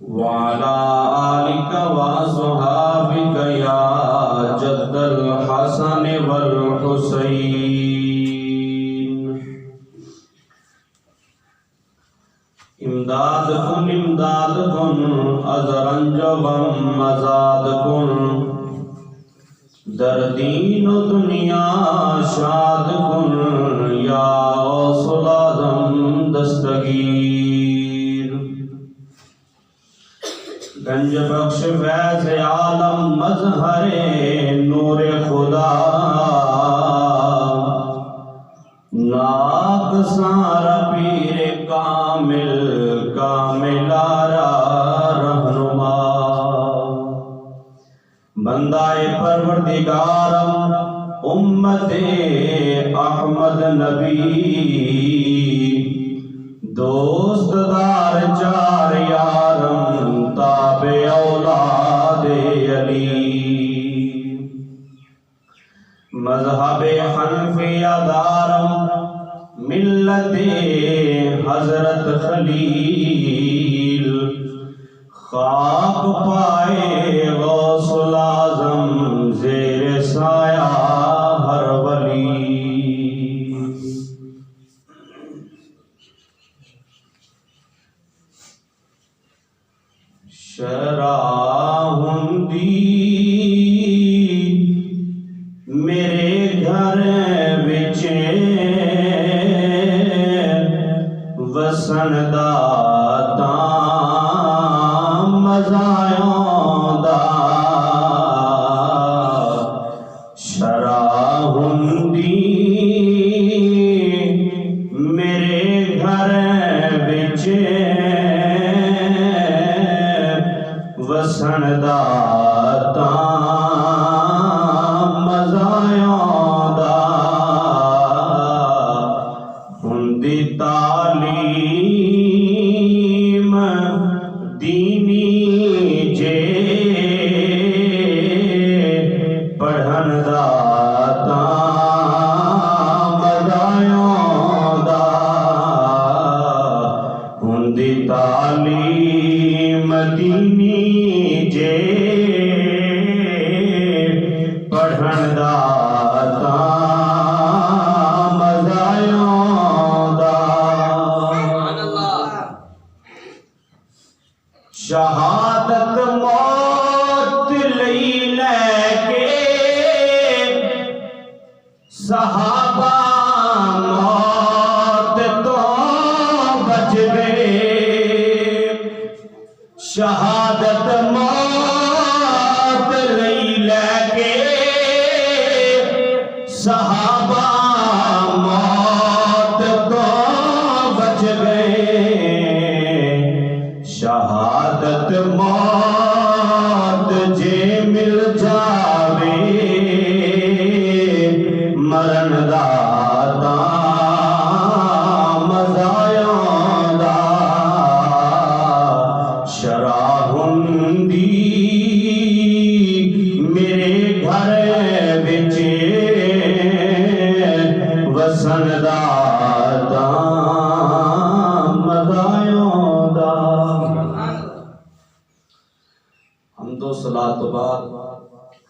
وعلى آلك وأصحابك يا جد الحسن والحسين امداد کن از رنج و غم آزاد کن در دین و دنیا شاد کن یا غوث العظم دستگیر گنج بخش فیض عالم مظہر نور خدا ناک سارا پیر کامل کاملارا رہنما بندہ پروردگارم امت احمد نبی دوست دار چار یارم تابع اولاد علی مذہب حنفیہ دارم ملت حضرت خلیل خاک پائے غوث العظم زیر سایہ ہر ولی شراہندی میرے گھر وچ وسن دا مزایوں دا شراہندی میرے گھر وچ وسن دا مزایوں دا ہندی تعلیم دینی جے پڑھن دا مزایوں دا ہندی تعلیم دینی جے پڑھن دا مزایوں دا شہادت موت لئی لے کے صحابہ موت تو بچ گئے شہادت موت لئی لے کے صحابہ موت تو بچ گئے شہادت موت جے مل جاوے مرن دا مزایوں دا شراہندی میرے گھر وچ وسن دا مزایوں دا حمد و صلاۃ و بعد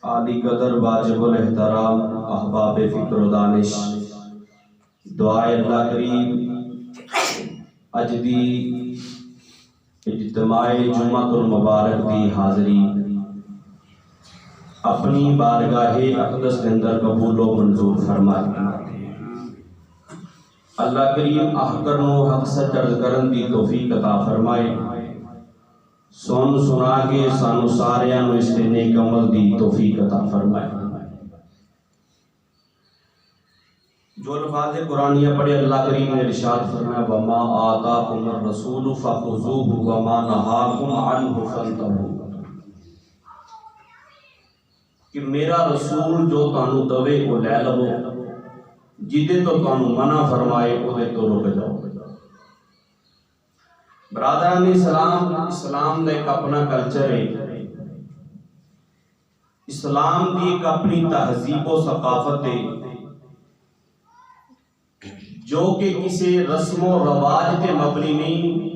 عالی قدر واجب الاحترام احباب فکر و دانش دعائے اللہ کریم اج دی اجتماع جمعۃ المبارک دی حاضری اپنی بارگاہ اقدس کے اندر قبول و منظور فرمائے اللہ کریم احکر نو حق سچ عرض کرن دی توفیق عطا فرمائے سن سنا کے سانو ساریاں نو اس تے نیک عمل دی توفیق عطا فرمائے جو الفاظ قرآنیہ پڑھے اللہ کریم نے ارشاد فرمایا وما آتاکم الرسول فخذوہ وما نہاکم عنہ فانتہوا کہ میرا رسول جو تانو دوے وہ لے لو جدے تو تانو منع فرمائے وہ دے تو رک جاؤ برادران اسلام دا ایک اپنا کلچر ہے اسلام دی ایک اپنی تہذیب و ثقافت ہے جو کہ کسی رسم و رواج تے مبنی نہیں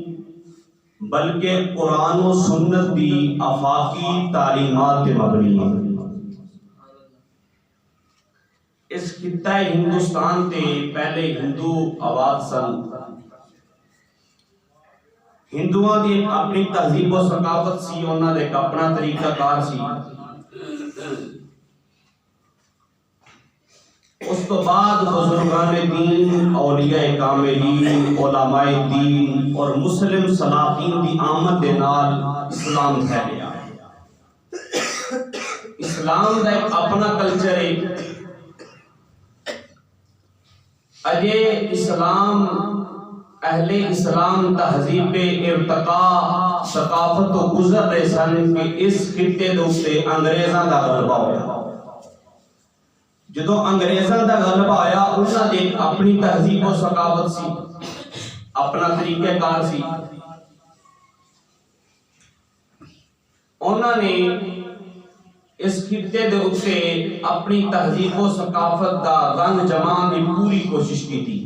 بلکہ قرآن و سنت دی آفاقی تعلیمات پہ مبنی ہے۔ اس خطہ ہندوستان تے پہلے ہندو آباد سن، ہندوؤں دی ایک اپنی تہذیب و ثقافت سی، انہاں دے ایک اپنا طریقہ کار سی۔ اس تو بعد بزرگان دین، اولیاء کاملین، علماء دین اور مسلم سلاطین دی آمد دے نال اسلام پھیلیا۔ اسلام دا ایک اپنا کلچر ہے۔ اجے اسلام اہل اسلام تہذیب پہ ارتقاء ثقافت و گزر رہے سن کہ اس خطے دے اوتے انگریزاں دا غلبہ ہویا۔ جدوں انگریزاں دا غلبہ آیا، انہاں دی اپنی تہذیب و ثقافت سی، اپنا طریقہ کار سی۔ انہاں نے اس خطے دے اوتے اپنی تہذیب و ثقافت دا رنگ جمان دی پوری کوشش کی تھی۔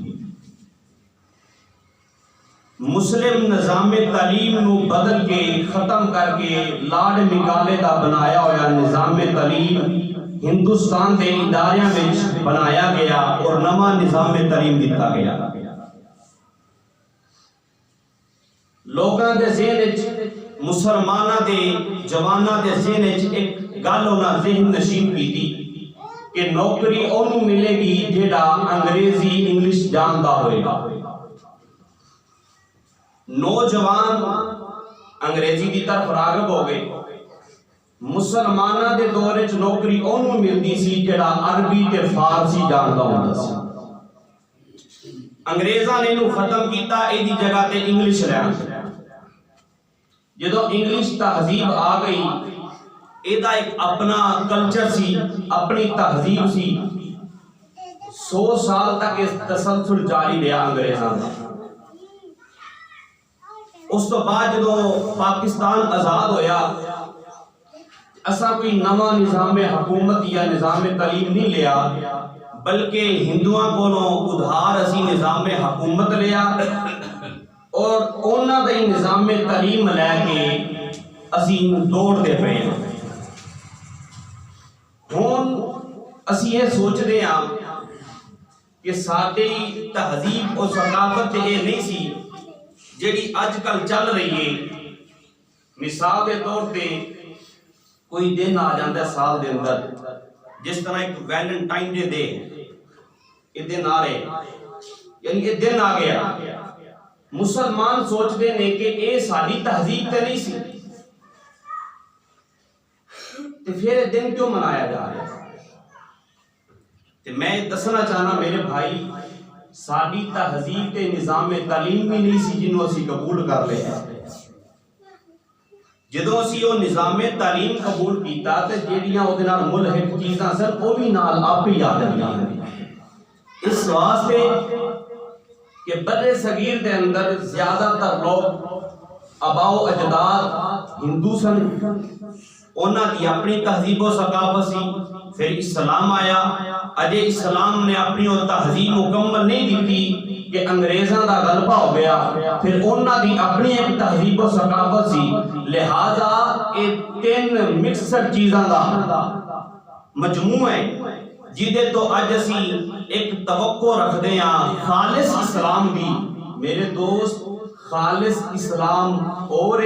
مسلم نظام تعلیم نو بدل کے ختم کر کے لاڈ مکالے دا بنایا ہویا نظام تعلیم ہندوستان دے اداریاں وچ بنایا گیا اور نواں نظام تعلیم دتا گیا۔ لوگاں دے ذہن وچ، مسلماناں دے جواناں دے ذہن وچ ایک گل انہاں ذہن نشین کیتی کہ نوکری اونوں ملے گی جیڑا انگریزی انگلش جاندا ہوئے گا۔ نوجوان انگریزی دی طرف راغب ہو گئے۔ مسلماناں دے دور وچ نوکری اونوں ملدی سی جیڑا عربی تے فارسی جاندا ہوندا سی۔ انگریزاں نے اینوں ختم کیتا، ایدی جگہ تے انگلش رہن۔ جدوں انگلش تہذیب آ گئی، ایدا ایک اپنا کلچر سی، اپنی تہذیب سی۔ 100 سال تک اس تسلسل جاری رہا انگریزاں دا۔ اس تو بعد جدوں پاکستان آزاد ہویا، اساں کوئی نواں نظام حکومت یا نظام تعلیم نہیں لیا، بلکہ ہندوؤں کولوں ادھار اسی نظام حکومت لیا اور انہاں دا نظام تعلیم لے کے اسی دوڑتے پے ہیں۔ ہن اسی یہ سوچدے ہاں کہ ساڈی تہذیب اور ثقافت یہ نہیں سی جیڑی اج کل چل رہی ہے۔ مثال کے طور پہ کوئی دن آ جاتا ہے سال دے اندر، جس طرح ایک ویلنٹائن ڈے، یہ دن آ رہے، یعنی یہ دن آ گیا، مسلمان سوچتے ہیں کہ یہ ساری تہذیب تے نہیں سی، تو پھر یہ دن کیوں منایا جا رہا ہے؟ تو میں دسنا چاہنا میرے بھائی، ساری تہذیب تے نظام تعلیم بھی نہیں سی جنوں اسی قبول کر لے ہیں۔ جدوں اسی وہ نظام تعلیم قبول کیتا تے جیڑیاں او دے نال ملحق چیزاں سن او بھی نال آپ ہی یاد رہیاں۔ اس واسطے کہ بر صغیر دے اندر زیادہ تر لوگ آباء و اجداد ہندو سن، انہاں دی اپنی تہذیب و ثقافت سی۔ پھر اسلام آیا، اجے اسلام نے اپنی وہ تہذیب مکمل نہیں دیتی کہ انگریزاں دا غلبہ ہو گیا، پھر انہاں دی اپنی ایک تہذیب و ثقافت سی۔ لہذا یہ 3 مکسڈ چیزاں دا مجموع ہے جدے تو اج اسی ایک توقع رکھدے ہاں خالص اسلام دی۔ میرے دوست، خالص اسلام اور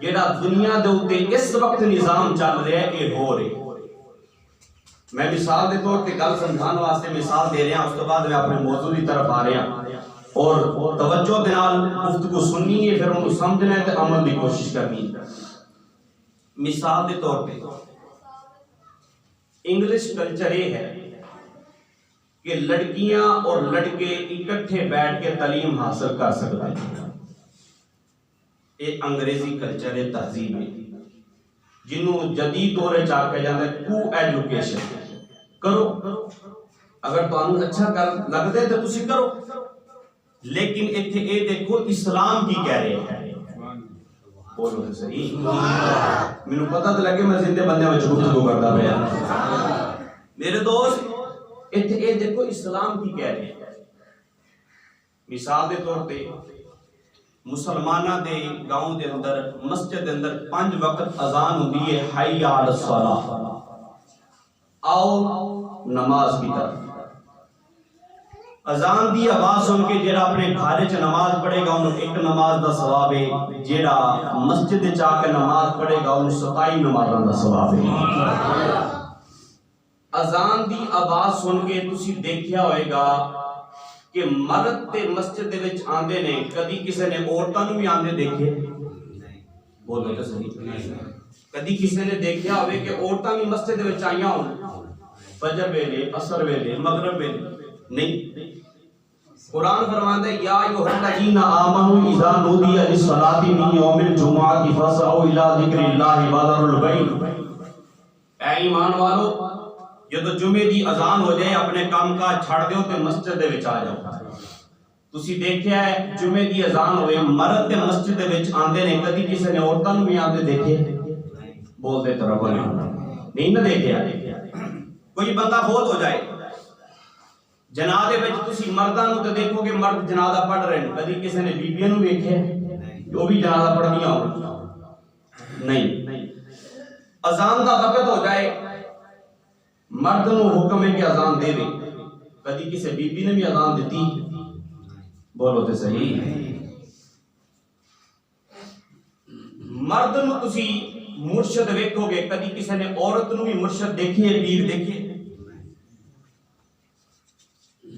جیڑا دنیا دے اوتے اس وقت نظام چل رہا ہے یہ ہو رہے۔ میں مثال دے طور پہ گل سمجھان واسطے مثال دے رہا ہوں، اس کے بعد میں اپنے موضوع کی طرف آ رہا ہوں اور توجہ دے نال گفتگو سننی ہے، پھر انہوں سمجھنا ہے تے عمل دی کوشش کرنی ہے۔ مثال دے طور پہ انگلش کلچر یہ ہے کہ لڑکیاں اور لڑکے اکٹھے بیٹھ کے تعلیم حاصل کر سکتے ہیں۔ یہ انگریزی کلچر ہے، تہذیب ہے، جنہوں جدید دور میں آکھیا جاتا ہے کو ایجوکیشن۔ کرو، اگر تمہیں اچھا لگتا ہے تو تسی کرو، لیکن ایتھے اے دیکھو اسلام کی کہہ رہے ہیں۔ بولو تو صحیح، مینوں پتہ تو لگے میں زندے بندے وچ گفتگو کردا پیا۔ میرے دوست، ایتھے اے دیکھو اسلام کی کہہ رہے ہیں۔ مثال دے طور پہ مسلمانہ دے گاؤں دے اندر مسجد دے اندر 5 وقت اذان ہوندی ہے، حی علی الصلاۃ، آؤ نماز کی طرف۔ اذان دی آواز سن کے جڑا اپنے گھر وچ نماز پڑھے گا انہوں ایک نماز دا ثواب ہے، جڑا مسجد وچ آ کے نماز پڑھے گا انہوں 27 نمازاں دا ثواب ہے۔ اذان دی آواز سن کے تسی دیکھیا ہوئے گا کہ مرد تے مسجد دے وچ آندے نے، کدی کسی نے عورتاں نوں بھی آندے دیکھے؟ بولو تے صحیح، کدی کسی نے دیکھیا ہوئے کہ عورتاں بھی مسجد دے وچ آئیاں ہون فجر ویلے، عصر ویلے، مغرب ویلے؟ نہیں۔ قرآن فرماتا ہے یا ایھا الذین آمنوا اذا نودی للصلاۃ من یوم الجمعۃ فاسعوا الی ذکر اللہ وذروا البیع، اے ایمان والو جدو جمعے دی اذان ہو جائے اپنے کام کاج چھڑ دیو تے مسجد دے وچ آ جاؤ۔ تسی دیکھیا ہے جمعے دی اذان ہوئے مرد تے مسجد دے وچ آندے نے، کدی کسی نے عورتاں نوں بھی آندے دیکھے؟ بول دے طرف نہیں نہ دیکھیا۔ کوئی بندہ فوت ہو جائے جنازے وچ تسی مرداں نوں تے دیکھو گے مرد جنازہ پڑھ رہے ہیں، کدی کسی نے بیبیاں نوں ویکھیا وہ بھی جنازہ پڑھدیاں ہون؟ نہیں۔ اذان دا وقت ہو جائے مرد نو حکم ہے کہ اذان دے دے، کدی کسی بی نے بھی اذان دیتی؟ بولو تے صحیح۔ مرد نو تسی مرشد ویکھو گے، کدی کسی نے عورت نو بھی مرشد دیکھی ہے، پیر دیکھے؟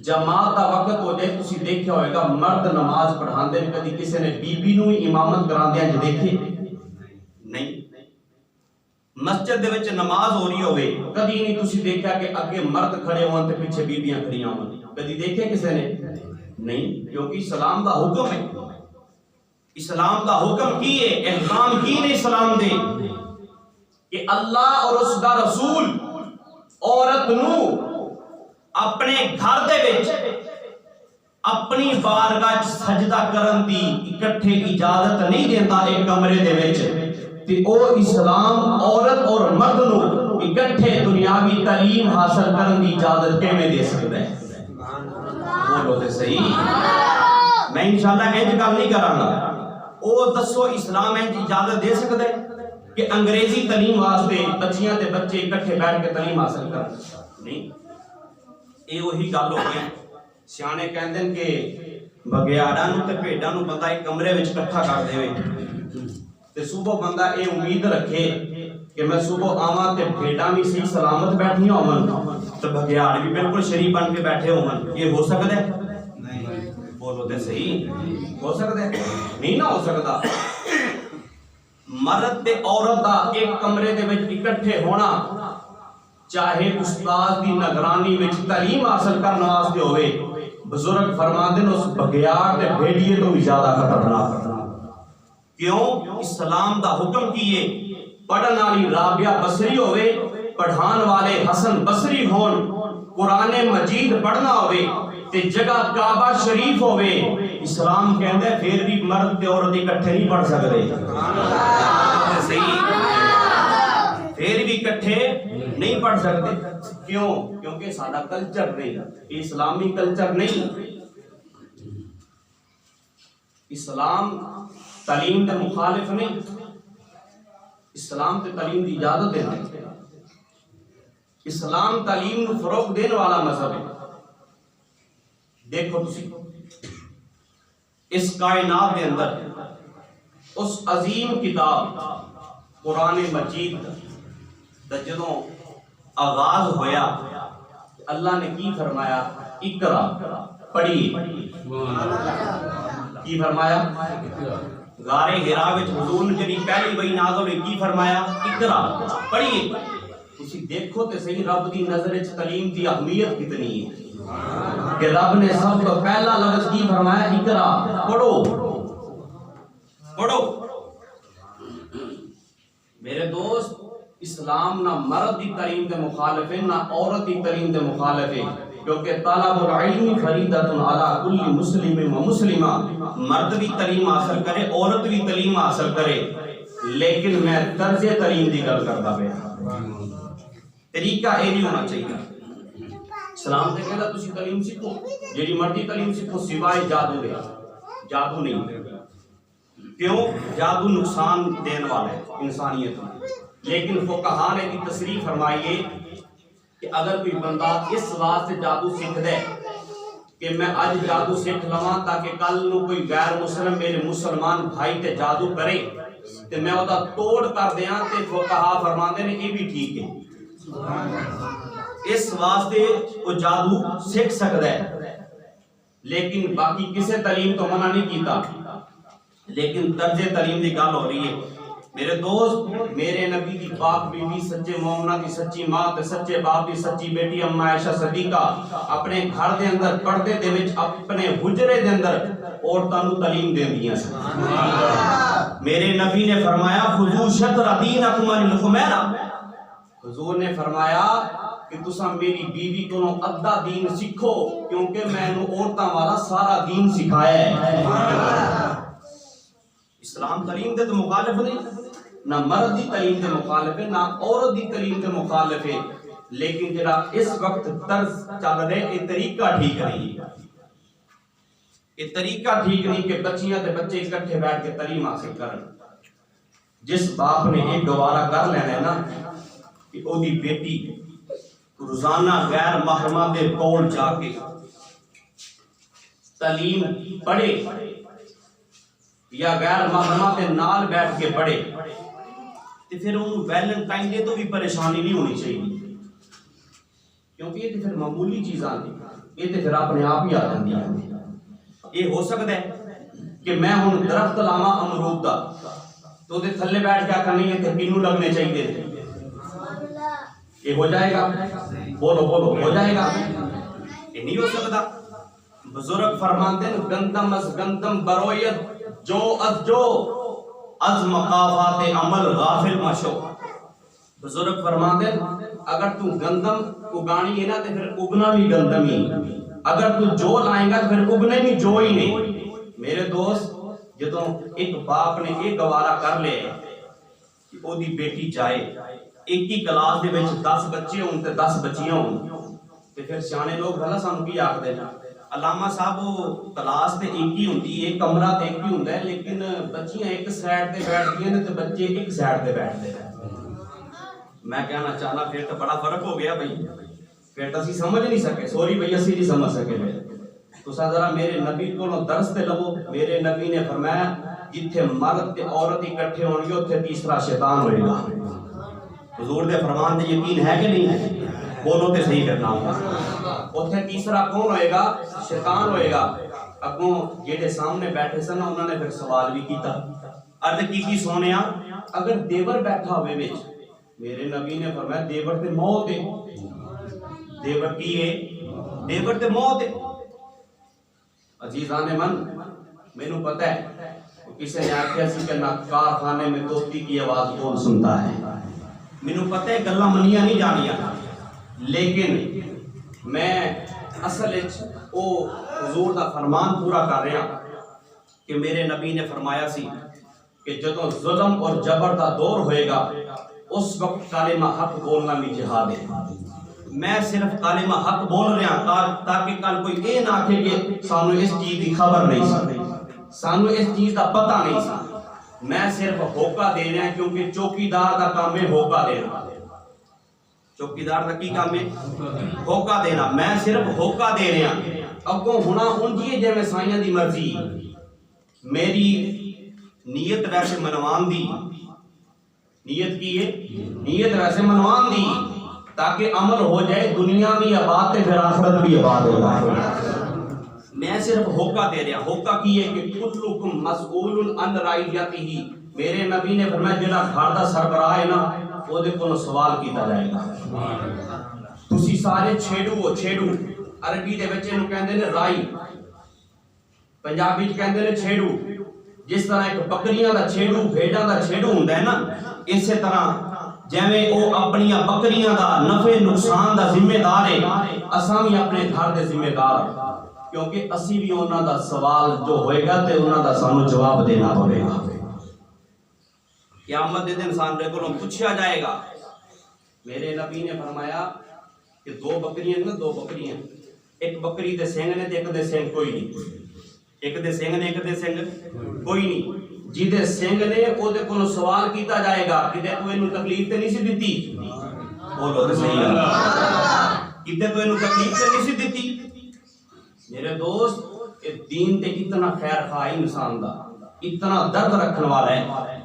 جماعت دا وقت ہو جائے تسی دیکھیا ہوئے گا مرد نماز پڑھاندے، کدی کسی نے بی نو بھی امامت کراندیاں جو دیکھے؟ نہیں۔ مسجد دے وچ نماز ہو رہی ہوئے کدی نہیں تسی دیکھا کہ اگے مرد کھڑے ہون تے پیچھے بیبیاں کھڑیاں ہون؟ کدی دیکھے کسی نے؟ نہیں، کیونکہ اسلام دا حکم ہے۔ اسلام دا حکم کی ہے، احکام کی نے اسلام دے کہ اللہ اور اس دا رسول عورت نو اپنے گھر دے وچ اپنی بارگاہ سجدہ کرن دی اکٹھے اجازت نہیں دیندا ایک کمرے دے وچ، تے او اسلام عورت اور مرد نو اکٹھے دنیاوی تعلیم حاصل کرن دی اجازت کیویں دے سکدا ہے؟ بولو تے صحیح۔ میں انشاءاللہ انج گل نہیں کراں گا، او دسو اسلام انج اجازت دے سکدا ہے کہ انگریزی تعلیم واسطے بچیاں تے بچے اکٹھے بیٹھ کے تعلیم حاصل کرن؟ نہیں۔ اے وہی گل ہو گئی، سیانے کہندے کہ بگیاڑاں نوں تے بھیڈاں نوں بندہ ایک کمرے وچ اکٹھا کر دے تے صبح بندہ اے امید رکھے کہ میں صبح آواں تے بھیڈاں بھی صحیح سلامت بیٹھیاں ہون تے بگیاڑ بھی بالکل شریف بن کے بیٹھے ہون، یہ ہو سکدا ہے؟ نہیں۔ بولو تے صحیح، ہو سکدا ہے؟ نہیں نہ ہو سکدا۔ مرد تے عورت دا ایک کمرے دے وچ اکٹھے ہونا، چاہے استاد دی نگرانی وچ تعلیم حاصل کرنے واسطے ہوئے، بزرگ فرماندے نے اس بگیاڑ تے بھیڑیے تو بھی زیادہ خطرناک۔ کیوں؟ اسلام دا حکم کیے پڑھن والی رابعہ بصری ہوئے، پڑھان والے حسن بصری ہون، قرآن مجید پڑھنا ہوئے تے جگہ کعبہ شریف ہوئے، اسلام کہندا ہے پھر بھی مرد تے عورت اکٹھے نہیں پڑھ سکتے۔ پھر بھی اکٹھے نہیں پڑھ سکتے۔ کیوں؟ کیونکہ سارا کلچر نہیں، اسلامی کلچر نہیں۔ اسلام تعلیم کے مخالف نہیں، اسلام تے تعلیم دی اجازت دینا، اسلام تعلیم کو فروغ دینے والا مذہب ہے۔ دیکھو تسی اس کائنات کے اندر اس عظیم کتاب قرآن مجید دا جدوں آغاز ہویا اللہ نے کی فرمایا؟ اقرا، پڑھیے۔ کی فرمایا؟ غار حرا وچ حضور نے جڑی پہلی وحی نازل ہوئی کی فرمایا؟ اقرا، پڑھیے۔ تسی دیکھو تے صحیح رب دی نظر وچ تعلیم دی اہمیت کتنی ہے کہ رب نے سب تو پہلا لفظ کی فرمایا؟ اقرا، پڑھو پڑھو۔ میرے دوست، اسلام نہ مرد دی تعلیم دے مخالف ہے نہ عورت دی تعلیم دے مخالف ہے، کیونکہ طلب العلم فریضۃ علی کل مسلم و مسلمہ، مرد بھی تعلیم حاصل کرے عورت بھی تعلیم حاصل کرے، لیکن میں طرز تعلیم دی گل کرتا پیا، طریقہ یہ نہیں ہونا چاہیے۔ اسلام تے کہندا تسی تعلیم سیکھو، جیڑی مرضی تعلیم سیکھو سوائے جادو دے، جادو نہیں۔ کیوں؟ جادو نقصان دینے والا ہے انسانیت میں، لیکن فقہا نے کی تصریح فرمائیے کہ اگر کوئی بندہ اس واسطے جادو سیکھ دے کہ میں آج جادو سیکھ لواں تاکہ کل نو کوئی غیر مسلم میرے مسلمان بھائی تے جادو کرے تے میں وہ توڑ کر دیاں تے فقہا فرماندے نے یہ بھی ٹھیک ہے، اس واسطے وہ جادو سیکھ سکتا ہے، لیکن باقی کسے تعلیم تو منع نہیں کیتا، لیکن طرز تعلیم دی گل ہو رہی ہے۔ میرے دوست، میرے نبی کی پاک بی بی سچے مومنہ کی سچی ماں تے سچے باپ کی سچی بیٹی اما عائشہ صدیقہ اپنے گھر دے اندر پردے دے وچ اپنے حجرے دے اندر عورتاں نو تعلیم دیندیاں سن۔ میرے نبی نے فرمایا خذوا شطر دینکم عن الخمیرہ، حضور نے فرمایا کہ تساں میری بیوی کو ادھا دین سیکھو کیونکہ میں نے عورتاں والا سارا دین سکھایا ہے۔ اسلام تعلیم دے تو مخالف نہیں، نہ مرد دی تعلیم دے مخالف ہے نہ عورت دی تعلیم دے مخالف ہے، لیکن جڑا اس وقت طرز چل رہے یہ طریقہ ٹھیک نہیں، یہ طریقہ ٹھیک نہیں کہ بچیاں تے بچے اکٹھے بیٹھ کے تعلیم حاصل کرن۔ جس باپ نے ایک گوارا کر لینا ہے نا کہ او دی بیٹی روزانہ غیر محرمہ دے کول جا کے تعلیم پڑھے یا غیر محرمہ دے نال بیٹھ کے پڑھے تو پھر انہوں ویلنٹائن ڈے تو بھی پریشانی نہیں ہونی چاہیے، کیونکہ یہ تو پھر معمولی چیزاں دی، یہ تو پھر اپنے آپ ہی آ جاندی ہیں۔ یہ ہو سکتا ہے کہ میں ہوں درخت لاواں امرود دا تو دے تھلے بیٹھ کے کرنی ہے کہ کینوں لگنے چاہیے، یہ ہو جائے گا؟ بولو بولو، ہو جائے گا؟ یہ نہیں ہو سکتا۔ بزرگ فرماتے ہیں گندم از گندم برویت جو از مقافات عمل غافل مشو۔ بزرگ فرماتے ہیں اگر تو گندم اگانی ہے نا تو پھر اگنا بھی گندم ہی، اگر تو جو لائیں گا تو پھر اگنے بھی جو ہی نہیں۔ میرے دوست، جدوں ایک باپ نے ایک گوارا کر لے کہ او دی بیٹی جائے ایک ہی کلاس دے وچ 10 بچے ہون تے 10 بچیاں ہون تے پھر سیانے لوگ بھلا سانوں کی آکھدے نے علامہ صاحب وہ کلاس تے ایک ہی ہوندی ہے، کمرہ تے ایک ہی ہوندا ہے، لیکن بچیاں ایک سائڈ تے بیٹھدیاں نے تے بچے ایک سائڈ تے بیٹھدے ہیں۔ میں کہنا چاہنا پھر تو بڑا فرق ہو گیا بھائی، پھر تو اسی سمجھ نہیں سکے، سوری بھائی اسی نہیں سمجھ سکے بھائی۔ تساں ذرا میرے نبی کو درس تے لو، میرے نبی نے فرمایا جتھے مرد تے عورت اکٹھے ہون گے اوتھے تیسرا شیطان ہوئے گا۔ حضور دے فرمان تے یقین ہے کہ نہیں ہے؟ بولو تے صحیح کرنا ہوگا۔ اوتھے تیسرا کون ہوئے گا؟ شیطان ہوئے گا۔ اگوں جہے سامنے بیٹھے سن انہوں نے پھر سوال بھی کیتا، عرض کی سونیا اگر دیور بیٹھا ہوئے وچ، میرے نبی نے فرمایا دیور تے موت ہے۔ دیور کی ہے؟ دیور تے موت ہے۔ عزیزان من، مینوں پتہ ہے کسی نے آخیا سی کہ کارخانے میں توتی کی آواز کون سنتا ہے، مینوں پتہ ہے گلاں منیاں نہیں جانیاں، لیکن میں اصل او حضور دا فرمان پورا کر رہا کہ میرے نبی نے فرمایا سی کہ جدوں ظلم اور جبر دا دور ہوئے گا اس وقت کلمہ حق بولنا بھی جہاد ہے۔ میں صرف کلمہ حق بول رہا تاکہ کل کوئی یہ نہ آکھے کہ سانو اس چیز کی خبر نہیں سی، سانو اس چیز کا پتہ نہیں سی۔ میں صرف ہوکا دے رہا کیونکہ چوکیدار دا کام ہے ہوکا دینا۔ چوکیدار دا کی کام ہے؟ ہوکا دینا۔ میں صرف ہوکا دے رہا، اگوں ہونا انجی جے میں سائیاں دی مرضی، میری نیت ویسے منوان دی، نیت کی ہے؟ نیت ویسے منوان دی تاکہ عمل ہو جائے، دنیا بھی آباد تے پھر آخرت بھی آباد ہو جائے۔ میں صرف ہوکا دے رہا۔ ہوکا کی ہے کہ کلکم مسئول عن رعیتہ، میرے نبی نے فرمایا جڑا گھر دا سربراہ ہے نا وہ دے کو سوال کیتا جائے گا۔ تسی سارے چھیڑو ہو، چھیڑو عربی دے بچے نو کہندے نے رائی، پنجابی چ کہندے نے چھیڑو۔ جس طرح ایک بکریاں دا چھیڑو بھیڑاں دا چھیڑو ہوندا ہے نا، اسی طرح جویں او اپنی بکریاں دا نفع نقصان دا ذمہ دار ہے، اساں بھی اپنے گھر دے ذمہ دار، کیونکہ اسی بھی انہاں دا سوال جو ہوئے گا تے انہاں دا سانو جواب دینا پڑے گا۔ قیامت دے دن سان دے کولوں پوچھا جائے گا۔ میرے نبی نے فرمایا کہ دو بکریاں نا، دو بکریاں، ایک بکری دے سینگ نے تے ایک دے سینگ کوئی نہیں، ایک دے سینگ نے ایک دے سینگ کوئی نہیں۔ جیدے سنگ نے او دے کو سوال کیتا جائے گا کہ تو انہوں تکلیف تے نہیں سی دیتی، بولو تے صحیح ہے، کہ تو انہوں تکلیف تے نہیں سی دیتی۔ میرے دوست دین تے اتنا خیر خواہ انسان دا، اتنا درد رکھن والا ہے،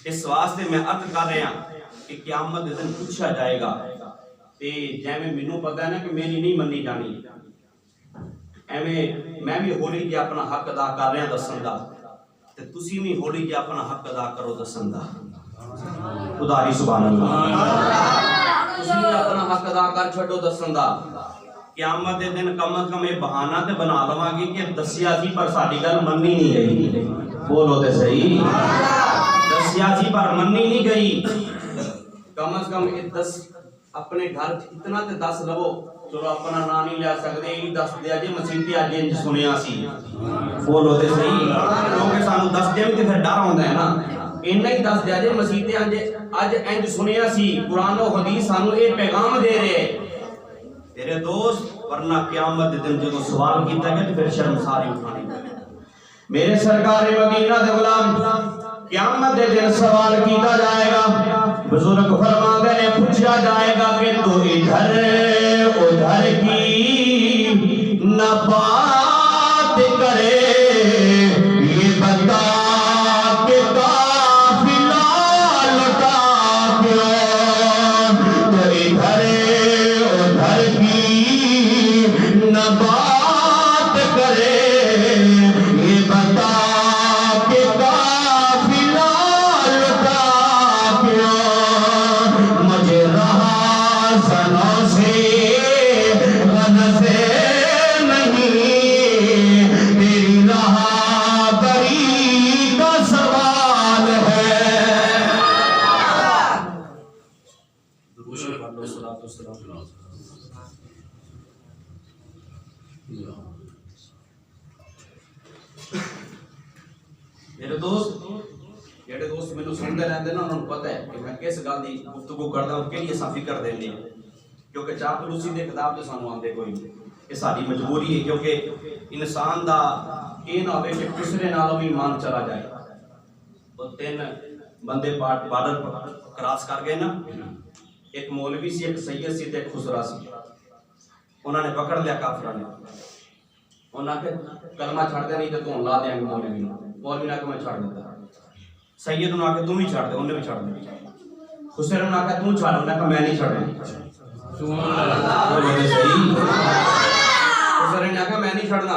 اس واسطے میں عرض کر رہا ہوں کہ قیامت دن پوچھا جائے گا تے جیویں مینوں پتہ ہے نا کہ میری نہیں منی جانی، ایویں میں بھی ہولی جی اپنا حق ادا کر رہا دسن دا تے تسی بھی ہولی جی اپنا حق ادا کرو دسن دا، خدا دی سبحان اللہ، تسی بھی اپنا حق ادا کر چھڈو دسن دا۔ قیامت دے دن کم از کم یہ بہانہ تے بنا لواں گے کہ دسیا سی پر ساڈی گل مننی نہیں گئی، بولو تے صحیح، دسیا سی پر مننی نہیں گئی، کم از کم دس اپنے گھر اتنا تے دس لو، چلو اپنا نام نہیں لے سکتے، یہ دس دیا جی مسیح اج انج سنیا سی، بولو تے صحیح، کیونکہ سانو دس دے بھی تے پھر ڈر ہوندا ہے نا، اینا ہی دس دیا جی مسیح اج انج سنیا سی، قرآن و حدیث سانو یہ پیغام دے رہے تیرے دوست، ورنہ قیامت دے دن جب سوال کیتا گیا تو پھر شرم ساری اٹھانی پڑے۔ میرے سرکار مدینہ دے غلام قیامت دے دن سوال کیتا جائے گا، بزرگ فرماتے ہیں پوچھا جائے گا کہ تو ادھر ادھر کی نہ بات کرے، یہ بتا کہ قافلہ لٹا کیوں، تو ادھر ادھر کی نہ بات کرے، یہ بتا کہ قافلہ لٹا کیوں، مجھے رہا زنوں سے غن سے نہیں، تیری رہا بری کا سوال ہے۔ میرے دوست جڑے دوست مینوں سنتے رہندے نا انہوں پتہ ہے کہ میں کس گل دی گفتگو کردا ہوں، کہڑی اساں فکر دیندے ہیں، کیونکہ چاپلوسی دے خطاب تے سانوں آندے کوئی نہیں، یہ ساری مجبوری ہے، کیونکہ انسان دا یہ نہ ہوئے کہ دوسرے نالوں بھی ایمان چلا جائے۔ وہ تین بندے بارڈر کراس کر گئے نا، ایک مولوی سی، ایک سید سی تے ایک خسرا سی، انہوں نے پکڑ لیا کافراں نے، انہوں نے کلمہ چھڑ دے نہیں تو توں لا دیاں گے مولوی نے، مولوی نے کہ میں چھڑ دیتا، سید انہوں نے کہا تم ہی چھڑ دے، انہیں بھی چھڑ دے، خسرے نے کہا تم چھڑ، انہوں نے کہا میں نہیں چھڑنا، خسرے نے کہا میں نہیں چھڑنا،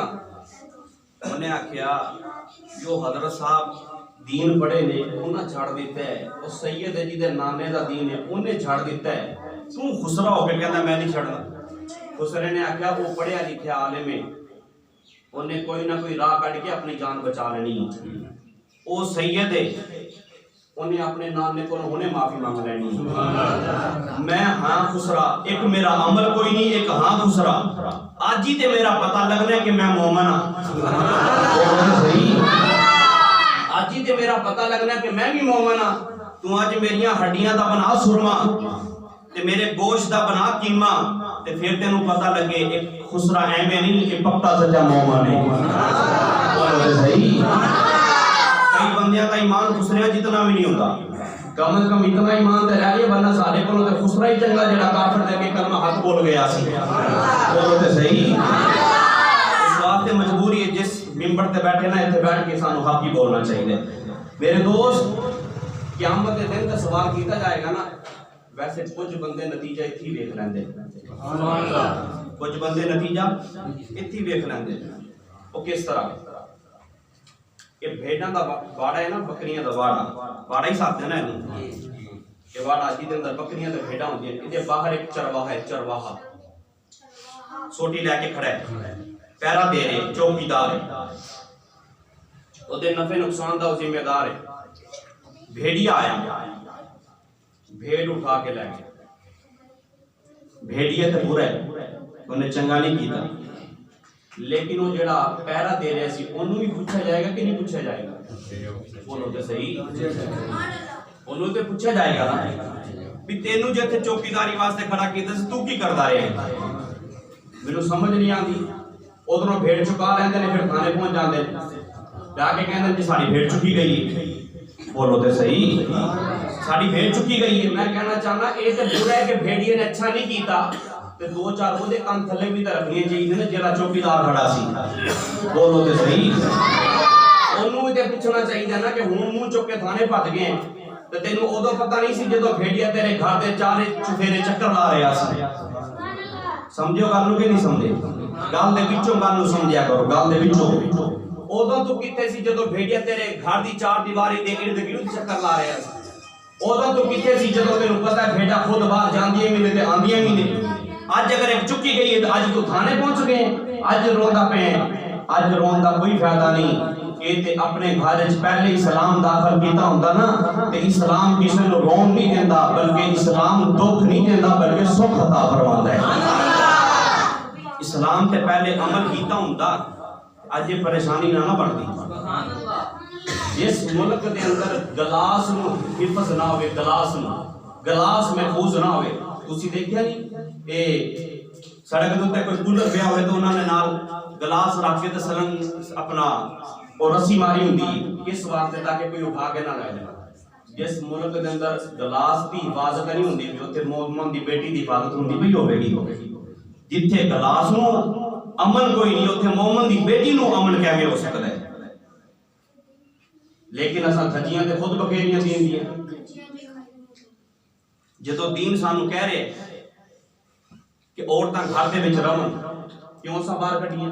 انہوں نے کہا جو حضرت صاحب دین پڑھے نے انہیں چھڑ دیتا ہے، وہ سید جی دے نانے دا دین ہے انہیں چھڑ دیتا ہے، تم خسرا ہو کے کہتا میں نہیں چھڑنا۔ خسرے نے کہا وہ پڑھیا لکھیا عالم ہے، انہیں کوئی نہ کوئی راہ کٹ کے اپنی جان بچا لینی، وہ سید ہے انہیں اپنے نانے کو انہیں معافی مانگ لینی، میں ہاں خسرا، ایک میرا عمل کوئی نہیں، ایک ہاں خسرا، آج ہی تے میرا پتہ لگنا ہے کہ میں مومن ہاں، آج ہی تے میرا پتہ لگنا ہے کہ میں بھی مومن ہاں، تو آج میریاں ہڈیاں دا بنا سرما تے میرے گوشت دا بنا قیمہ، تے پھر تینوں پتہ لگے ایک خسرا ایمیں نہیں کہ پکا سچا مومن ہے، صحیح، کئی بندیاں کا ایمان خسریاں جتنا بھی نہیں ہوتا، کم از کم اتنا ایمان تے رہ گیا، ورنہ سارے کو تے خسرا ہی چنگا جڑا کافر دے کے کلمہ حق بول گیا سی، بولو تے صحیح، اس واسطے مجبوری ہے جس ممبر تے بیٹھے نا اتنے بیٹھ کے سانو حق ہی بولنا چاہیے۔ میرے دوست قیامت کے دن کا سوال کیتا جائے گا نا، ویسے کچھ بندے نتیجہ اتھی ویکھ لیندے، کچھ بندے نتیجہ اتھی ویکھ لیندے، وہ کس طرح؟ کہ بھیڑاں دا واڑا ہے نا، بکریاں دا واڑا ہی ساتھ ہے نا، کہ واڑا جی دے اندر بکریاں تے بھیڑاں ہوندیاں، ادھر باہر ایک چرواہا ہے، چرواہا سوٹی لے کے کھڑا ہے، پیرا دے رہے، چوکیدار ہے، وہ دے نفع نقصان دا ذمہ دار ہے۔ بھیڑیا آیا، بھیڑ اٹھا کے لے گیا، بھیڑیا تے برا ہے، انہیں چنگا نہیں کیتا، لیکن وہ جڑا پیرا دے رہے سی انہوں بھی پوچھا جائے گا کہ نہیں پوچھا جائے گا؟ بولو تے صحیح، انہوں تے پوچھا جائے گا نا بھی تینوں جیسے چوکیداری واسطے کھڑا کیتا سی تو کی کردا رہے ہیں؟ میرے سمجھ نہیں آتی، ادھروں بھیڑ چکا لیندے نے، پھر تھانے پہنچ جاندے، آ کے کہنا جی ساری بھیڑ چکی گئی ہے. بولو تے صحیح, ساری بھیڑ چکی گئی ہے. میں کہنا چاہنا یہ تو برا ہے کہ بھیڑیے نے اچھا نہیں کیتا تے دو چار وہ کان تھلے بھی تو رکھنی چاہیے نا جڑا چوکیدار کھڑا سی. بولو تے صحیح, انہوں بھی تے پوچھنا چاہیے نا کہ ہوں منہ چک کے تھانے پھج گئے تے تینوں ادو پتہ نہیں سی جدو بھیڑیا تیرے گھر دے چارے چفیرے چکر لا رہا سی. سمجھو گل نو کہ نہیں سمجھے؟ گل دے وچوں گل نو سمجھیا کرو, گل دے وچوں. ادو تو کتے سی جدو بھیڑیا تیرے گھر دی چار دیواری دے ارد گرد چکر لا رہا سی. ادو تو کتے سی جدو تینوں پتہ ہے بھیڑا خود باہر جاندی بھی نہیں تے آندیاں بھی نہیں. اج اگر ایک چکی گئی ہے تو اج تو تھانے پہنچ گئے, اج روندا پے, اج رون دا کوئی فائدہ نہیں. کہ تے اپنے گھر وچ پہلے اسلام داخل کیتا ہوندا نا تے اسلام کسے نو رون نہیں دیندا بلکہ اسلام دکھ نہیں دیندا بلکہ سکھ عطا فرماندا ہے. اسلام تے پہلے عمل کیتا ہوندا اج یہ پریشانی نہ بنتی. جس ملک دے اندر گلاس نو حفظ نہ ہوئے, گلاس محفوظ نہ ہوئے, تسی دیکھیا نہیں اے سڑک دے تے کوئی کولر پیا ہوئے تو انہاں نے نال گلاس رکھ کے تے سلنگ اپنا اور رسی ماری ہوندی اس واسطے تاکہ کوئی اٹھا کے نہ لے جائے. جس ملک دے اندر گلاس دی حفاظت نہیں ہوندی اوتھے مومن دی بیٹی دی حفاظت ہوندی پئی ہوے گی. جتھے گلاس نو امن کوئی نہیں اوتھے مومن دی بیٹی نو امن کیویں ہو سکدا ہے؟ لیکن اساں دھجیاں تے خود بکھیریاں دین دیاں. جدو دین سانو کہہ رہے کہ عورتاں گھر دے وچ رہن, کیوں سا باہر کڈیاں؟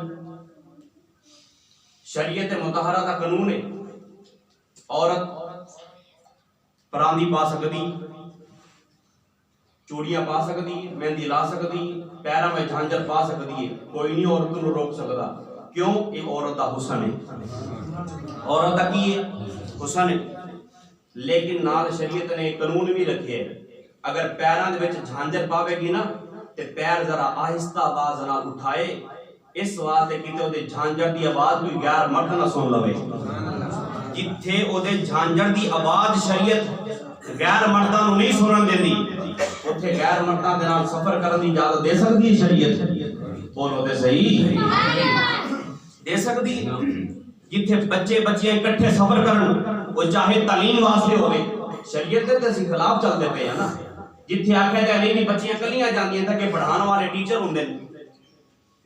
شریعت مطہرہ دا قانون ہے عورت پراندی پا سکتی, چوڑیاں پا سکتی, مہندی لا سکتی, پیراں میں جھانجر پا سکتی ہے, کوئی نہیں عورت نو روک سکتا. کیوں؟ یہ عورت دا حسن ہے, عورت دا کی ہے حسن ہے. لیکن نال شریعت نے قانون بھی رکھے ہے اگر پیراں دے وچ جھانجر پاوے گی نا تے پیر ذرا آہستہ آواز نال اٹھائے, اس واسطے کیتے او دے جھانجر دی آواز کوئی غیر مرد نہ سن لوے. جتھے او دے جھانجر دی آواز شریعت غیر مرداں نوں نہیں سنن دیندی اوتھے غیر مرداں دے نال سفر کرن دی اجازت دے سکدی ہے شریعت؟ بولو تے صحیح, دے سکدی. جتھے بچے بچیاں اکٹھے سفر کرن او چاہے تعلیم واسطے ہوے, شریعت دے تے خلاف چلدے پے ہیں نا. جتھے آکھیا جائے نہیں بچیاں کلیاں جاندیاں تاکہ پڑھان والے ٹیچر ہوندے نے,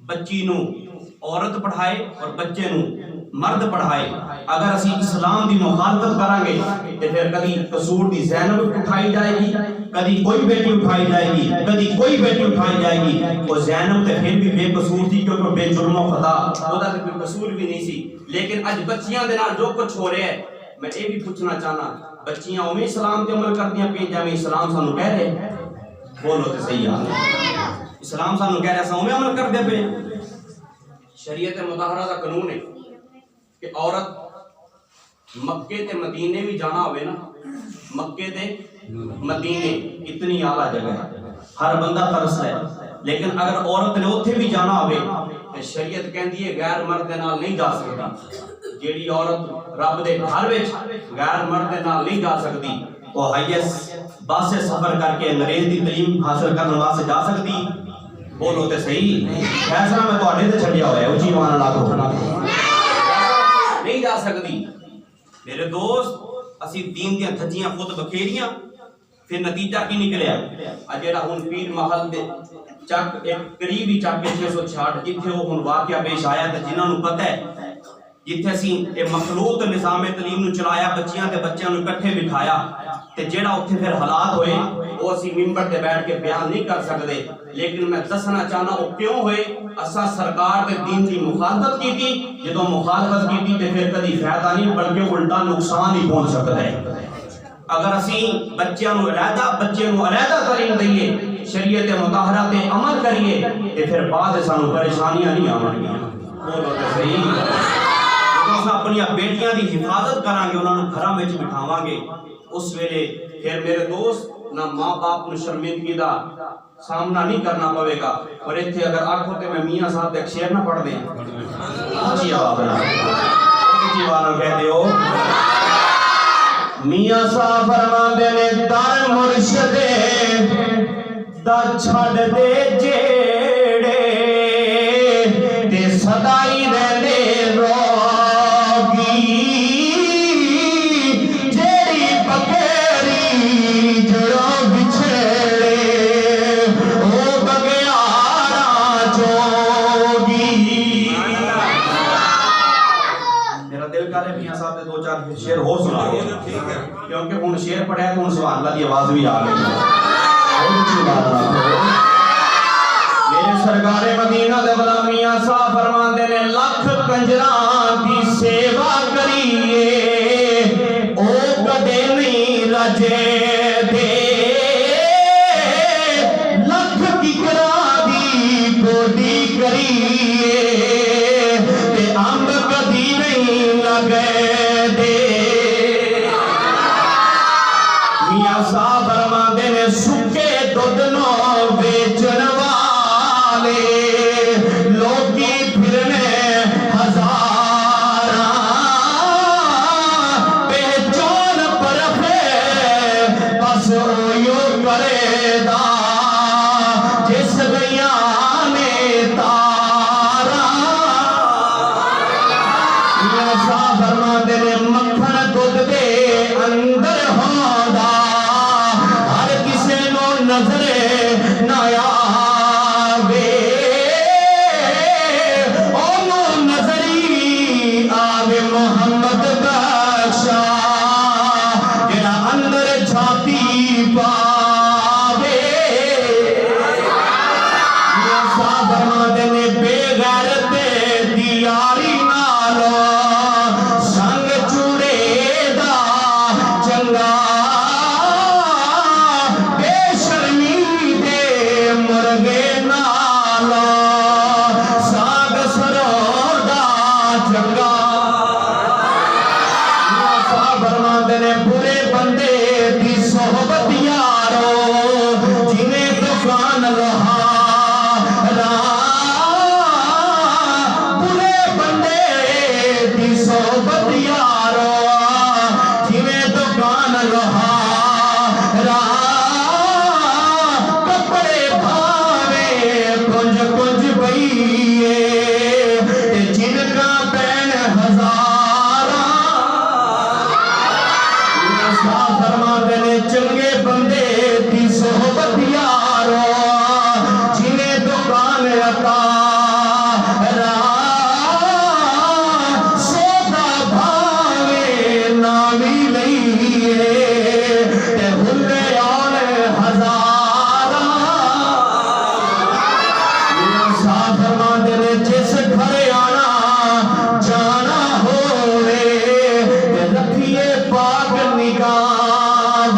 بچی نو عورت پڑھائے اور بچے نو مرد پڑھائے. اگر اسی اسلام دی مخالفت کریں گے تو پھر کدی قصور دی زینب اٹھائی جائے گی, کدی کوئی بیٹی اٹھائی جائے گی, کدی کوئی بیٹی اٹھائی جائے گی. وہ زینب تے پھر بھی بے قصور تھی کیونکہ بے جرم و خطا اودا تے کوئی قصور بھی نہیں سی. لیکن اج بچیاں دے نال جو کچھ ہو رہا ہے, میں یہ بھی پوچھنا چاہنا بچیاں اویں اسلام تے عمل کردیاں پئی جویں اسلام سانو کہہ رہے؟ بولو تے صحیح ہے, اسلام سانو کہہ رہا ہے اویں عمل کردے پے. شریعت مطہرہ دا قانون ہے کہ عورت مکے تے مدینے بھی جانا ہوئے نا, مکے تے مدینے اتنی اعلیٰ جگہ ہے, ہر بندہ ترستا ہے. لیکن اگر عورت نے اوتھے بھی جانا ہوئے تو شریعت کہندی ہے غیر مرد دے نال نہیں جا سکتی. جیڑی عورت رب دے گھر وچ غیر مرد دے نال نہیں جا سکتی وہ ہائیس بس سے سفر کر کے انگریز دی تعلیم حاصل کرنے واسطے جا سکتی؟ بولو تے صحیح. فیصلہ میں تواڈے تے چھڈیا ہوا ہے, اونچی مان لاکھو نہیں جا سکتی. میرے دوست اسی دین دیاں دھجیاں خود بکھیریاں, پھر نتیجہ کی نکلیا اج جڑا ہن پیر محل دے چک ایک قریبی چک 666 جتھے وہ ہن واقعہ پیش آیا تے جنہاں نوں پتہ ہے جتھے اسی اے مخلوط نظام تعلیم نوں چلایا, بچیاں تے بچیاں نوں اکٹھے بٹھایا تے جڑا اوتھے پھر حالات ہوئے وہ اسی منبر تے بیٹھ کے بیان نہیں کر سکدے. لیکن میں دسنا چاہنا وہ کیوں ہوئے. اساں سرکار دے دین دی مخالفت کیتی, جدوں مخالفت کیتی تے پھر کدی فائدہ نہیں بلکہ الٹا نقصان ہی پہنچ سکدا ہے. اگر اسی بچیاں نوں علیحدہ تعلیم دئیے, شریعت مطہرہ تے عمل کریے تے پھر بعد سانوں پریشانیاں نہیں آون گیاں. بولو تے صحیح. اساں اپنی بیٹیاں دی حفاظت کران گے, انہاں نوں گھراں وچ بٹھاواں گے, اس ویلے پھر میرے دوست نہ ماں باپ نوں شرمندگی دا سامنا نہیں کرنا پوے گا. اور ایتھے اگر آکھو تے میں میاں صاحب دے ایک شعر نہ پڑھ دیں, اچھی آواز نال اچھی آواز نال کہہ دیو. میاں صاحب فرماندے نے در مرشد دا چھڈ دے جیڑے تے سدائی رہندے روگی, کیونکہ ہوں شیر پڑھیا تو ہوں سبحان اللہ کی آواز بھی آ گئی میرے سرکار مدینہ دے والا میاں صاحب فرماندے نے لکھ کنجراں دی سیوا کریے او کدے نہیں رجے دے لکھ ککراں دی گوڈی کریے تے امب کدی نہیں لگے دے میاں صاحب فرماندے نے سکے دودھ نو بیچن والے لوگی پھرنے ہزاراں پہچان پرکھے بس اویو کرے دا جس گیاں نے تاراں میاں صاحب فرماندے نے مکھن دودھ دے اندر ہوندا ہر کسے نو نظرے نہ آوے اونو نظری آوے محمد بخشا جڑا اندر جھاتی پاوے میاں صاحب فرماندے نے بے غیرت دی یاری نالو سنگ چوڑے دا چنگا بے شرمی دے مرغے نالو ساگ سرو دا چنگا میاں صاحب فرماندے نے برے بندے دی صحبت یارو جنہیں دکان لوہا برے بندے دی صحبت یارو جنہیں دکان لوہا کپڑے بھاوے کنج کنج بئیے جن کا پین ہزاراں میاں صاحب فرماندے نے چنگے بندے دی صحبت یارو جنہیں دکان عطا سودا بھاوے نامی لئیے تے بھلے آن ہزاراں میاں صاحب فرماندے نے جس گھر آنا جانا ہوئے تے رکھیے پاک نگاہ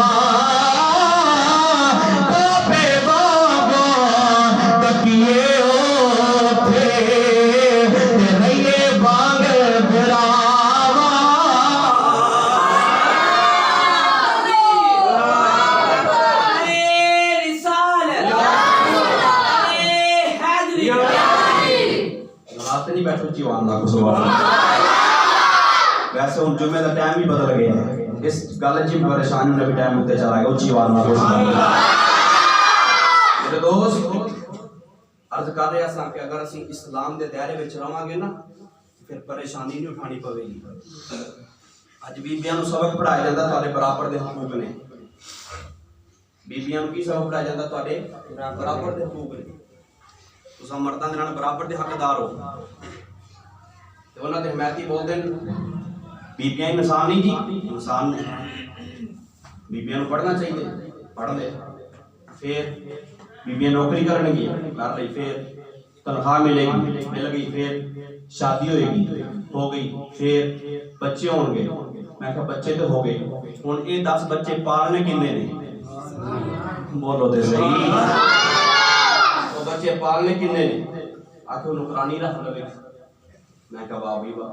کعبے واگوں تکیے اوٹھے تے رہیے بانگ گراواں رات نہیں بیٹھو چیوان لاکھ سبحان اللہ ویسے ان جمعے دا ٹائم ہی بدل گیا ہے اس گل جی پریشانی نے بھی ٹائم ہوتے چلا گیا چیوان لاکھ سبحان اللہ میرے دوست عرض کر رہے ہیں کہ اگر اسی اسلام دے دائرے وچ رہاں گے نا پھر پریشانی نہیں اٹھانی پوے گی اج بیبیاں نو سبق پڑھایا جاتا تواڈے برابر دے حقوق نے بیبیاں نو کی سبق پڑھایا جاتا تواڈے برابر دے حقوق نے تساں مرداں دے نال برابر دے حقدار ہو تے انہاں دے حمایتی بول دین بیبیاں انسان نہیں جی انسان نے بیبیاں نو پڑھنا چاہیے پڑھ لے پھر بیبیاں نوکری کرنے گی کر رہی پھر تنخواہ ملے گی مل گئی پھر شادی ہوئے گی ہو گئی پھر بچے ہوں گے میں کہا بچے تو ہو گئے ہوں یہ 10 بچے پالنے کنے نے بولو تے صحیح وہ بچے پالنے کنے نے آخر نکرانی رکھ لوے میں کہا واہ بھی واہ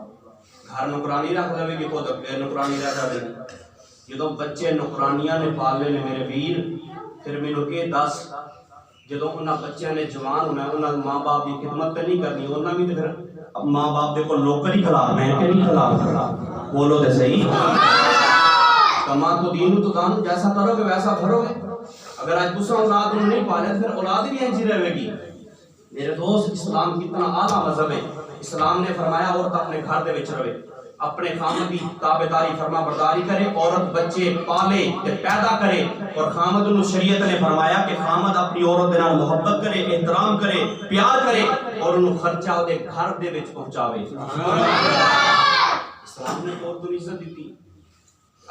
گھر نکرانی رکھ لوے گی خود اگے نکرانی رکھ لوے گی جدو بچے نکرانیاں نے پالنے نے میرے ویر پھر مینوں یہ دس جدو انہاں بچیاں نے جوان ہونا انہاں ماں باپ کی خدمت تے نہیں کرنی انہاں بھی تے پھر ماں باپ دے کو نوکر ہی کھلانا ہے کہ نہیں کھلانا بولو تے صحیح کما تو دین تو دان جیسا کرو گے ویسا بھرو گے اگر آج تساں اولاد نہیں پالے پھر اولاد بھی ایسی رہے گی میرے دوست اسلام کتنا اعلیٰ مذہب ہے اسلام نے فرمایا عورت اپنے گھر دے وچ رہے اپنے خامد کی تابعداری فرما برداری کرے عورت بچے پالے تے پیدا کرے اور خامد نو شریعت نے فرمایا کہ خامد اپنی عورت دے نال محبت کرے احترام کرے پیار کرے اور انہوں خرچہ دے گھر دے وچ پہنچاوے اسلام نے عورت نوں عزت دیتی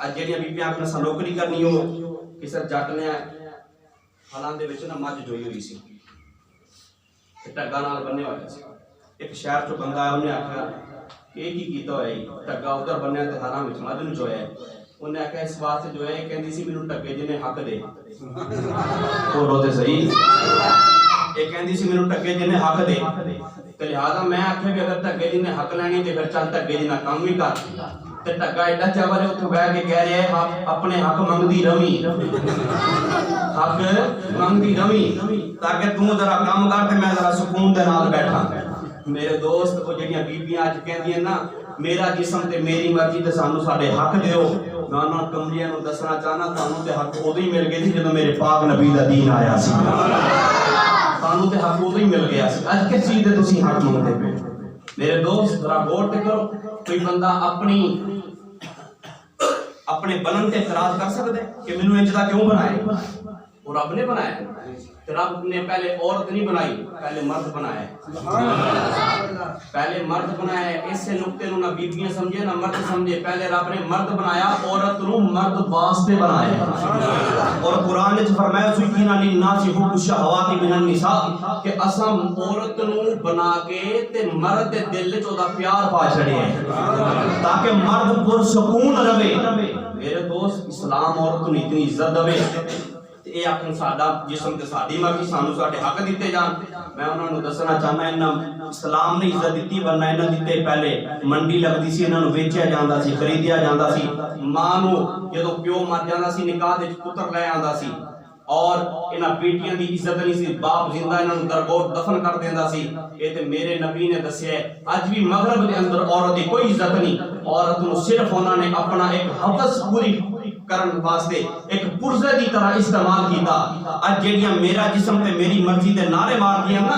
ਅੱਜ ਜਿਹੜੀਆਂ ਬੀਬੀਆਂ ਆਖਣ ਅਸਾਂ ਨੌਕਰੀ ਕਰਨੀ ਹੋ ਕਿਸੇ ਜੱਟ ਨੇ ਫਲਾਂ ਦੇ ਵਿੱਚ ਨਾ ਮੱਝ ਜੋਈ ਹੋਈ ਸੀ ਤੇ ਢੱਗਾ ਨਾਲ ਬੰਨਿਆ ਹੋਇਆ ਸੀ। ਇੱਕ ਸ਼ਹਿਰ ਚੋਂ ਬੰਦਾ ਆਇਆ, ਉਹਨੇ ਆਖਿਆ ਕਿ ਇਹ ਕੀ ਕੀਤਾ ਹੋਇਆ ਜੀ? ਢੱਗਾ ਉਧਰ ਬੰਨਿਆ ਤੇ ਹਲਾਂ ਵਿੱਚ ਮੱਝ ਨੂੰ ਜੋਇਆ। ਉਹਨੇ ਆਖਿਆ ਇਸ ਵਾਸਤੇ ਜੋਇਆ, ਇਹ ਕਹਿੰਦੀ ਸੀ ਮੈਨੂੰ ਢੱਗੇ ਜਿਹਨੇ ਹੱਕ ਦੇ। ਬੋਲੋ ਤੇ ਸਹੀ। ਇਹ ਕਹਿੰਦੀ ਸੀ ਮੈਨੂੰ ਢੱਗੇ ਜਿਹਨੇ ਹੱਕ ਦੇ, ਤੇ ਲਿਹਾਜ਼ਾ ਮੈਂ ਆਖਿਆ ਵੀ ਅਗਰ ਢੱਗੇ ਜਿਹਨੇ ਹੱਕ ਲੈਣੀ ਤੇ ਫਿਰ ਚੱਲ ਢੱਗੇ ਜਿਹਨਾ ਕੰਮ ਵੀ ਕਰ। ਤੇ ਢੱਗਾ ਐਡਾ ਚਾਵਲ ਹੈ ਉੱਥੇ ਬਹਿ ਕੇ ਕਹਿ ਰਿਹਾ ਹੈ ਆਪਣੇ ਹੱਕ ਮੰਗਦੀ ਰਵੀ, ਹੱਕ ਮੰਗਦੀ ਰਵੀ, ਤਾਂ ਕਿ ਤੂੰ ਜ਼ਰਾ ਕੰਮ ਕਰ ਤੇ ਮੈਂ ਜ਼ਰਾ ਸਕੂਨ ਦੇ ਨਾਲ ਬੈਠਾ। ਮੇਰੇ ਦੋਸਤ, ਉਹ ਜਿਹੜੀਆਂ ਬੀਬੀਆਂ ਅੱਜ ਕਹਿੰਦੀਆਂ ਨਾ ਮੇਰਾ ਜਿਸਮ ਤੇ ਮੇਰੀ ਮਰਜ਼ੀ ਤੇ ਸਾਨੂੰ ਸਾਡੇ ਹੱਕ ਦਿਓ, ਮੈਂ ਉਹਨਾਂ ਕਮਲੀਆਂ ਨੂੰ ਦੱਸਣਾ ਚਾਹਨਾ ਤੁਹਾਨੂੰ ਤੇ ਹੱਕ ਉਦੋਂ ਹੀ ਮਿਲ ਗਏ ਸੀ ਜਦੋਂ ਮੇਰੇ ਪਾਕ ਨਬੀ ਦਾ ਦੀਨ ਆਇਆ ਸੀ। ਤੁਹਾਨੂੰ ਤੇ ਹੱਕ ਉਦੋਂ ਹੀ ਮਿਲ ਗਿਆ ਸੀ। ਅੱਜ ਕਿਸ ਚੀਜ਼ ਦੇ ਤੁਸੀਂ ਹੱਕ ਮੰਗਦੇ ਪਏ? ਮੇਰੇ ਦੋਸਤ ਜ਼ਰਾ ਗੌਰ ਤੇ ਕਰੋ। ਕੋਈ ਬੰਦਾ ਆਪਣੇ ਬਨਨ ਤੇ ਇਤਰਾਜ਼ ਕਰ ਸਕਦਾ ਹੈ ਕਿ ਮੈਨੂੰ ਇੰਜ ਦਾ ਕਿਉਂ ਬਣਾਇਆ? وہ رب نے بنایا ہے۔ رب نے پہلے عورت نہیں بنائی، پہلے مرد بنایا ہے، پہلے مرد بنایا ہے۔ اس سے نقطے نو نہ بیبیاں سمجھے نہ مرد سمجھے، پہلے رب نے مرد بنایا، عورت نو مرد واسطے بنایا ہے۔ اور قرآن نے فرمایا زُيِّنَ لِلنَّاسِ حُبُّ الشَّهَوَاتِ مِنَ النِّسَاءِ کہ اساں عورت نو بنا کے تے مرد دے دل وچ اودا پیار پا چھڑیا ہے تاکہ مرد پرسکون رہے۔ میرے دوست، اسلام عورت نو اتنی عزت دے، یہ اپن ساڈا جسم تے ساڈی مرضی، سانو ساڈے حق دیتے جان۔ میں انہاں نوں دسنا چاہنا انہاں اسلام نے عزت دیتی، ورنہ انہاں دیتے پہلے منڈی لگدی سی، انہاں نوں ویچیا جاندا سی، خریدیا جاندا سی۔ ماں نوں جدوں پیو مر جاندا سی نکاح وچ پتر لے آندا سی، اور انہاں بیٹیاں دی عزت نہیں سی، باپ زندہ انہاں نوں درگور دفن کر دیندا سی۔ اے تے میرے نبی نے دسیا ہے اج بھی مغرب دے اندر عورت دی کوئی عزت نہیں، عورت نوں صرف انہاں نے اپنا ایک حوث پوری کرن واسطے ایک پرزے دی طرح استعمال کیتا۔ اج جیڑیاں میرا جسم تے میری مرضی دے نعرے مار دیاں نا،